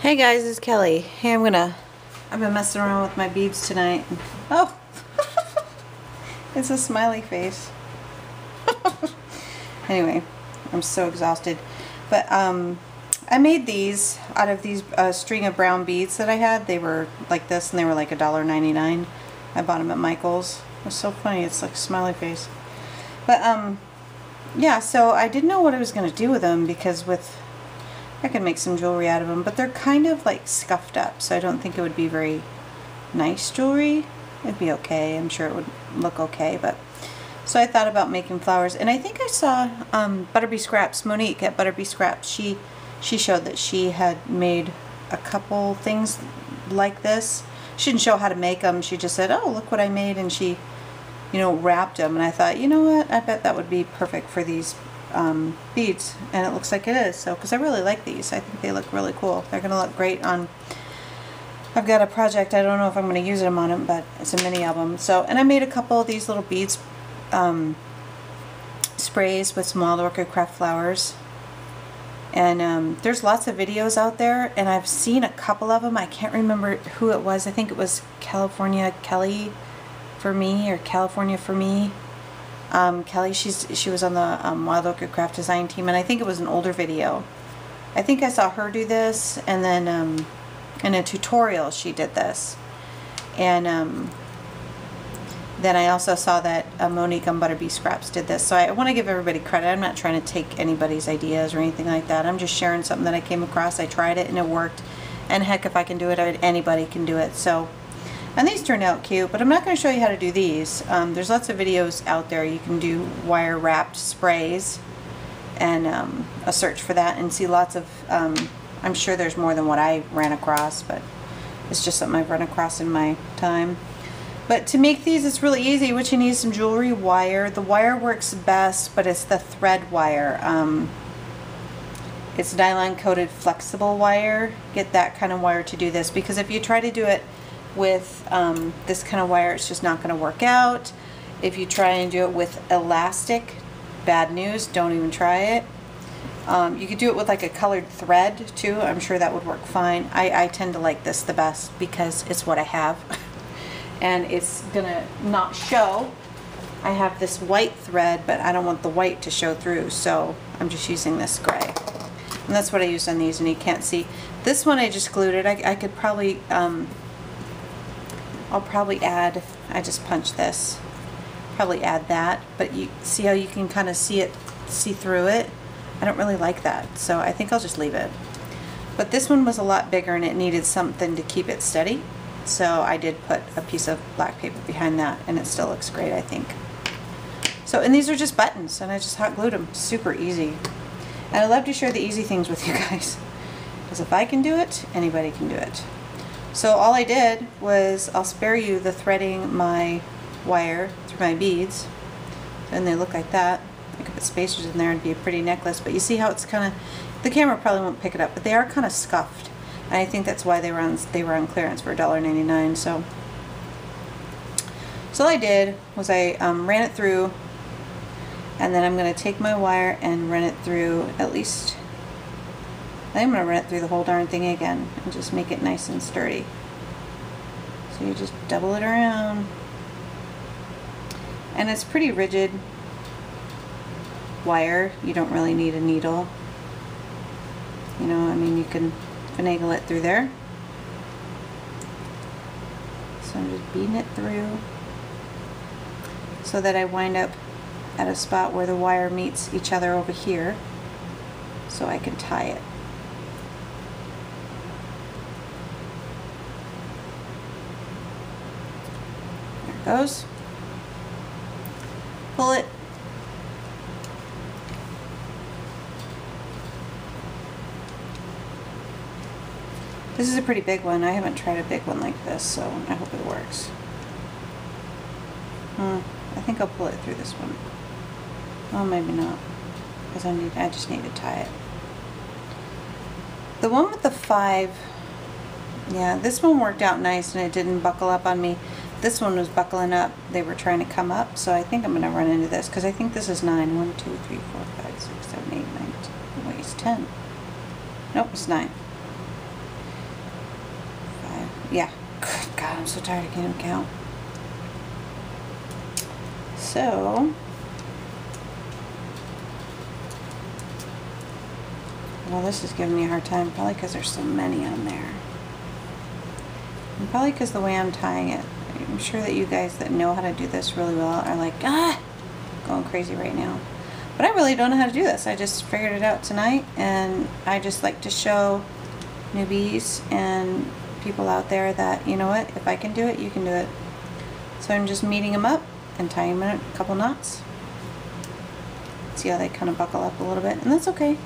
Hey guys, it's Kelly. Hey, I've been messing around with my beads tonight. Oh, it's a smiley face. Anyway, I'm so exhausted. But I made these out of these string of brown beads that I had. They were like this and they were like $1.99. I bought them at Michael's. It was so funny, it's like a smiley face. But yeah, so I didn't know what I was going to do with them because I could make some jewelry out of them, but they're kind of like scuffed up, so I don't think it would be very nice jewelry. It'd be okay, I'm sure it would look okay, but so I thought about making flowers, and I think I saw Butterbee Scraps, Monique at Butterbee Scraps, she showed that she had made a couple things like this. She didn't show how to make them, she just said, oh, look what I made, and she, you know, wrapped them, and I thought, you know what, I bet that would be perfect for these beads, and it looks like it is. So because I really like these, I think they look really cool. They're gonna look great on, I've got a project, I don't know if I'm going to use them on them, but it's a mini album. So, and I made a couple of these little beads sprays with some wild orchid craft flowers, and there's lots of videos out there, and I've seen a couple of them. I can't remember who it was. I think it was California Kelly for me, or California for me. Kelly, she was on the Wild Orchid Craft Design team, and I think it was an older video. I think I saw her do this, and then in a tutorial she did this, and then I also saw that Monique on Butterbee Scraps did this. So I want to give everybody credit. I'm not trying to take anybody's ideas or anything like that. I'm just sharing something that I came across. I tried it and it worked, and heck, if I can do it, anybody can do it. So. And these turned out cute, but I'm not going to show you how to do these. There's lots of videos out there. You can do wire wrapped sprays, and a search for that, and see lots of, I'm sure there's more than what I ran across, but it's just something I've run across in my time. But to make these, it's really easy. What you need is some jewelry wire. The wire works best, but it's the thread wire. It's nylon coated flexible wire. Get that kind of wire to do this, because if you try to do it with this kind of wire, it's just not going to work out. If you try and do it with elastic, bad news, don't even try it. You could do it with like a colored thread too. I'm sure that would work fine. I tend to like this the best because it's what I have and it's gonna not show. I have this white thread, but I don't want the white to show through, so I'm just using this gray, and that's what I used on these, and you can't see. This one I just glued it. I could probably I'll probably add, I just punched this, probably add that, but you see how you can kind of see through it? I don't really like that, so I think I'll just leave it. But this one was a lot bigger and it needed something to keep it steady, so I did put a piece of black paper behind that, and it still looks great, I think. So, and these are just buttons, and I just hot glued them. Super easy. And I love to share the easy things with you guys, because if I can do it, anybody can do it. So all I did was, I'll spare you the threading my wire through my beads, and they look like that. I could put spacers in there and be a pretty necklace, but you see how it's kind of, the camera probably won't pick it up, but they are kind of scuffed, and I think that's why they were on clearance for $1.99. So all I did was I ran it through, and then I'm going to take my wire and run it through at least. I'm going to run it through the whole darn thing again and just make it nice and sturdy. So you just double it around. And it's pretty rigid wire. You don't really need a needle. You know, I mean, you can finagle it through there. So I'm just beading it through so that I wind up at a spot where the wire meets each other over here, so I can tie it. Goes. Pull it. This is a pretty big one. I haven't tried a big one like this, so I hope it works. I think I'll pull it through this one. Well, maybe not, because I just need to tie it. The one with the 5, yeah, this one worked out nice and it didn't buckle up on me. This one was buckling up. They were trying to come up, so I think I'm going to run into this, because I think this is 9. 1, 2, 3, 4, 5, 6, 7, 8, 9, 10. Wait, it's 10. Nope, it's 9. Yeah. Good God, I'm so tired, I can't even count. So, well, this is giving me a hard time, probably because there's so many on there. And probably because the way I'm tying it. I'm sure that you guys that know how to do this really well are like, ah, going crazy right now. But I really don't know how to do this. I just figured it out tonight, and I just like to show newbies and people out there that, you know what, if I can do it, you can do it. So I'm just meeting them up and tying them in a couple knots. See how they kind of buckle up a little bit, and that's okay,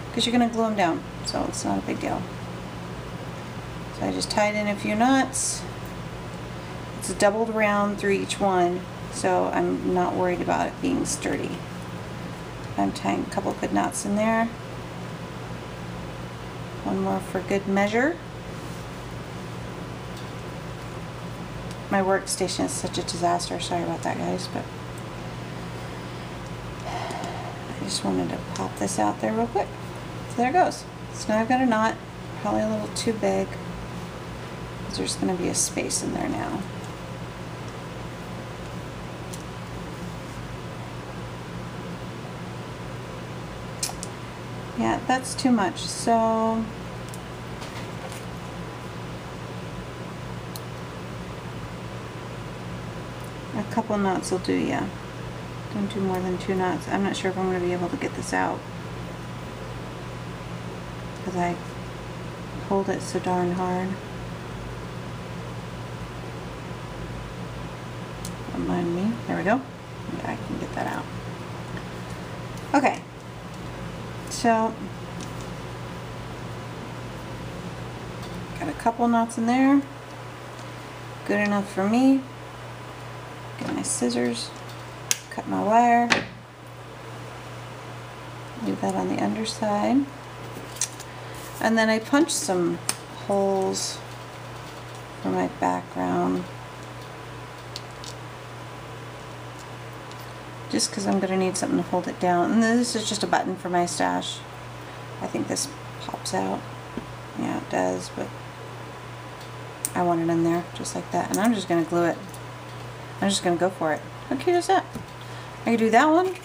because you're going to glue them down, so it's not a big deal. So I just tied in a few knots. It's doubled around through each one, so I'm not worried about it being sturdy. I'm tying a couple good knots in there. One more for good measure. My workstation is such a disaster. Sorry about that, guys, but I just wanted to pop this out there real quick. So there it goes. So now I've got a knot, probably a little too big, because there's going to be a space in there now. Yeah, that's too much. So a couple knots will do, yeah. Don't do more than 2 knots. I'm not sure if I'm going to be able to get this out, because I hold it so darn hard. Don't mind me. There we go. Yeah, I can get that out. Okay. So, got a couple knots in there. Good enough for me. Get my scissors, cut my wire, leave that on the underside, and then I punched some holes for my background, just because I'm going to need something to hold it down. And this is just a button for my stash. I think this pops out. Yeah, it does, but I want it in there just like that, and I'm just going to glue it. I'm just going to go for it. How cute is that? I can do that one,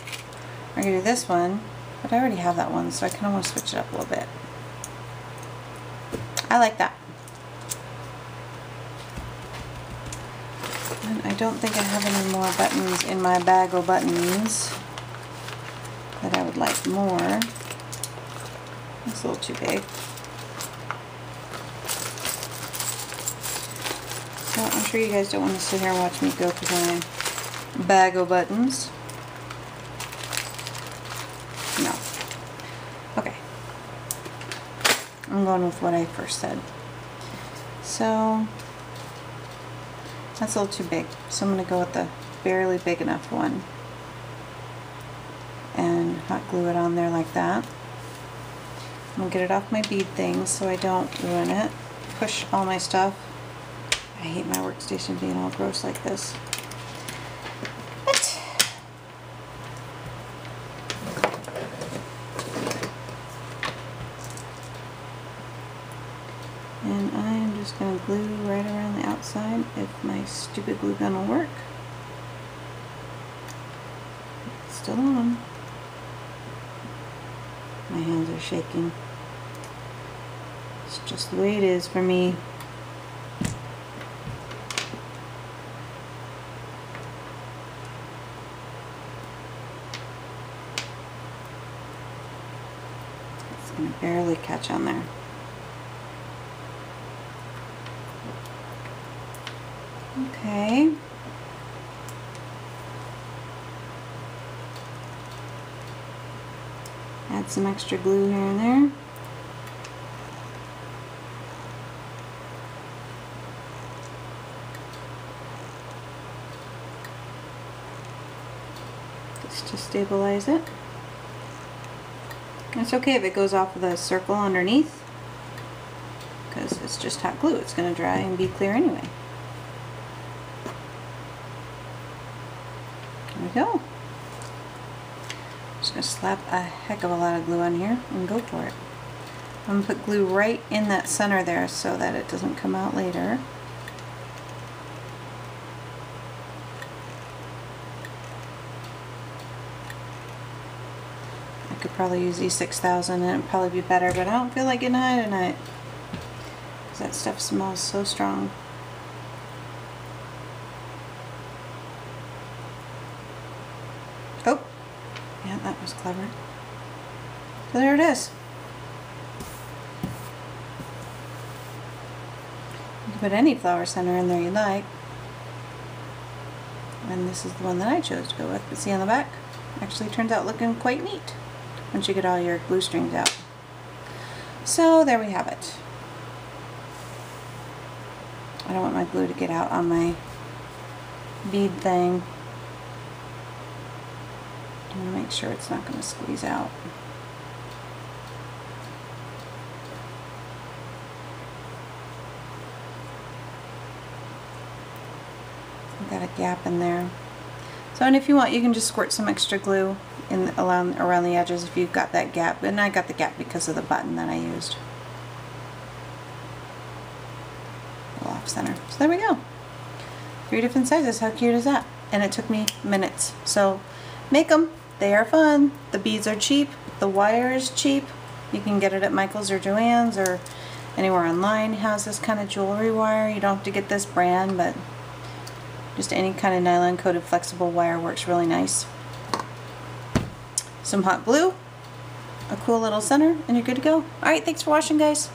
I can do this one, but I already have that one, so I kind of want to switch it up a little bit. I like that. And I don't think I have any more buttons in my bag of buttons that I would like more. It's a little too big. So I'm sure you guys don't want to sit here and watch me go through my bag of buttons. No. Okay. I'm going with what I first said. So that's a little too big. So I'm going to go with the barely big enough one. And hot glue it on there like that. I'm going to get it off my bead thing so I don't ruin it. Push all my stuff. I hate my workstation being all gross like this. But and I'm just going to glue right around the outside if my stupid glue gun will work. It's still on. My hands are shaking. It's just the way it is for me. Barely catch on there. Okay. Add some extra glue here and there. Just to stabilize it. It's okay if it goes off of the circle underneath, because it's just hot glue. It's going to dry and be clear anyway. There we go. I'm just going to slap a heck of a lot of glue on here and go for it. I'm gonna put glue right in that center there so that it doesn't come out later. I could probably use E6000 and it'd probably be better, but I don't feel like getting high tonight because that stuff smells so strong. Oh, yeah, that was clever. So there it is. You can put any flower center in there you like. And this is the one that I chose to go with. But see on the back, actually turns out looking quite neat once you get all your glue strings out. So there we have it. I don't want my glue to get out on my bead thing. I'm going to make sure it's not going to squeeze out. Got a gap in there. So, and if you want, you can just squirt some extra glue in around the edges if you've got that gap. And I got the gap because of the button that I used. Off center. So there we go. 3 different sizes. How cute is that? And it took me minutes. So make them. They are fun. The beads are cheap. The wire is cheap. You can get it at Michael's or Joann's or anywhere online has this kind of jewelry wire. You don't have to get this brand, but just any kind of nylon coated flexible wire works really nice. Some hot glue, a cool little center, and you're good to go. Alright, thanks for watching, guys.